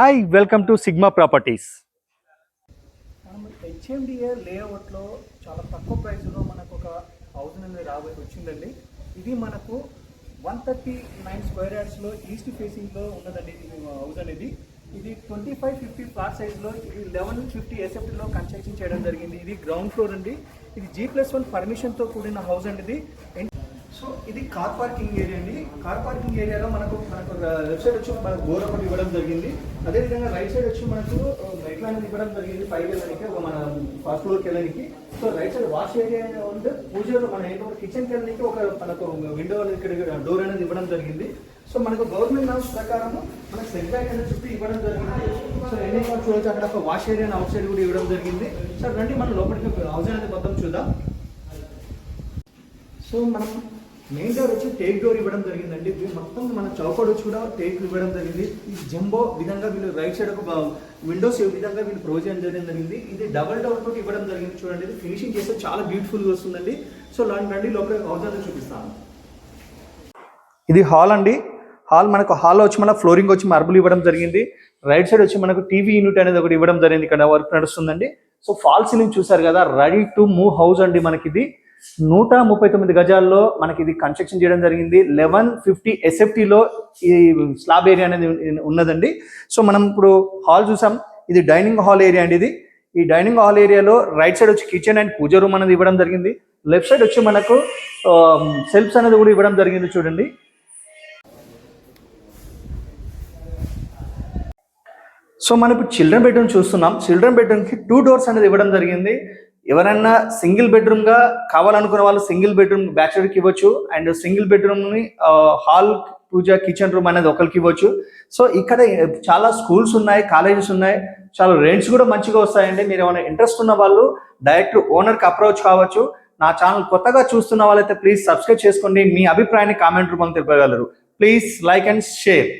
Hi welcome to sigma properties. మనం HMDA లేఅవుట్లో చాలా తక్కువ ప్రైస్లో మనకు ఒక హౌస్ అనేది వచ్చిందండి. ఇది మనకు 139 స్క్వేర్ యార్డ్స్లో ఈస్ట్ ఫేసింగ్లో ఉన్నదండి ఇది హౌస్ అనేది. ఇది 25-50 ఫ్లాట్ సైజ్లో ఇది 1150 ఎస్ఎఫ్టీలో కన్స్ట్రక్షన్ చేయడం జరిగింది. ఇది గ్రౌండ్ ఫ్లోర్ అండి. ఇది G+1 పర్మిషన్తో కూడిన హౌస్ అండి ఇది. సో ఇది కార్ పార్కింగ్ ఏరియా అండి. కార్ పార్కింగ్ ఏరియాలో మనకు లెఫ్ట్ సైడ్ వచ్చి మనకు బోర్ ఒకటి ఇవ్వడం జరిగింది. అదేవిధంగా రైట్ సైడ్ వచ్చి మనకు రైట్ లైన్ ఇవ్వడం జరిగింది పైకి వెళ్ళడానికి మన ఫస్ట్ ఫ్లోర్కి వెళ్ళడానికి. So right side wash area ఉంటే పూజలో మన ఏంటో కిచెన్కి వెళ్ళడానికి ఒక మనకు విండో ఇక్కడ డోర్ అనేది ఇవ్వడం జరిగింది. సో మనకు గవర్నమెంట్ నామ్స్ ప్రకారం మనకు సెట్ బ్యాక్ అనేది చుట్టూ ఇవ్వడం జరిగింది. సో ఎన్ని చూడవచ్చు అక్కడ ఒక వాష్ ఏరియా అవుట్ సైడ్ కూడా ఇవ్వడం జరిగింది. సో రండి మనం లోపలికి హౌస్ అనేది మొత్తం చూద్దాం. సో మనం మెయిన్ డోర్ వచ్చి టేక్ డోర్ ఇవ్వడం జరిగిందండి. మొత్తం మన చౌకడ్ వచ్చి కూడా టేక్ ఇవ్వడం జరిగింది. ఈ జంబో విధంగా వీళ్ళు రైట్ సైడ్ ఒక విండోస్ ఈ విధంగా వీళ్ళు ప్రొవిజన్ చేయడం జరిగింది. ఇది డబల్ డోర్ తోటి ఇవ్వడం జరిగింది. చూడండి ఇది ఫినిషింగ్ చేస్తే చాలా బ్యూటిఫుల్గా వస్తుందండి. సో రండి లోపల హౌస్ అనేది చూపిస్తాను. ఇది హాల్ అండి. హాల్ మనకు హాల్లో వచ్చి మన ఫ్లోరింగ్ వచ్చి మార్బుల్ ఇవ్వడం జరిగింది. రైట్ సైడ్ వచ్చి మనకు టీవీ యూనిట్ అనేది ఒకటి ఇవ్వడం జరిగింది. ఇక్కడ వర్క్ నడుస్తుందండి. సో ఫాల్ సీలింగ్ చూసారు కదా, రెడీ టు మూవ్ హౌస్ అండి. మనకి ఇది 139 గజాల్లో మనకి ఇది కన్స్ట్రక్షన్ చేయడం జరిగింది. 1150 ఎస్ఎఫ్టీలో ఈ స్లాబ్ ఏరియా అనేది ఉన్నదండి. సో మనం ఇప్పుడు హాల్ చూసాం. ఇది డైనింగ్ హాల్ ఏరియా అండి. ఇది ఈ డైనింగ్ హాల్ ఏరియాలో రైట్ సైడ్ వచ్చి కిచెన్ అండ్ పూజ రూమ్ అనేది ఇవ్వడం జరిగింది. లెఫ్ట్ సైడ్ వచ్చి మనకు సెల్ఫ్స్ అనేది కూడా ఇవ్వడం జరిగింది. చూడండి సో మనం ఇప్పుడు చిల్డ్రన్ బెడ్రూమ్ చూస్తున్నాం. చిల్డ్రన్ బెడ్రూమ్కి 2 డోర్స్ అనేది ఇవ్వడం జరిగింది. ఎవరైనా సింగిల్ బెడ్రూమ్గా కావాలనుకున్న వాళ్ళు సింగిల్ బెడ్రూమ్ బ్యాచులర్కి ఇవ్వచ్చు. అండ్ సింగిల్ బెడ్రూమ్ని హాల్ పూజ కిచెన్ రూమ్ అనేది ఒకరికి ఇవ్వచ్చు. సో ఇక్కడ చాలా స్కూల్స్ ఉన్నాయి, కాలేజెస్ ఉన్నాయి. చాలా రెంట్స్ కూడా మంచిగా వస్తాయండి. మీరు ఏమైనా ఇంట్రెస్ట్ ఉన్న వాళ్ళు డైరెక్ట్ ఓనర్కి అప్రోచ్ కావచ్చు. నా ఛానల్ కొత్తగా చూస్తున్న వాళ్ళైతే ప్లీజ్ సబ్స్క్రైబ్ చేసుకోండి. మీ అభిప్రాయాన్ని కామెంట్ రూపంలో తెలపగలరు. Please like and share.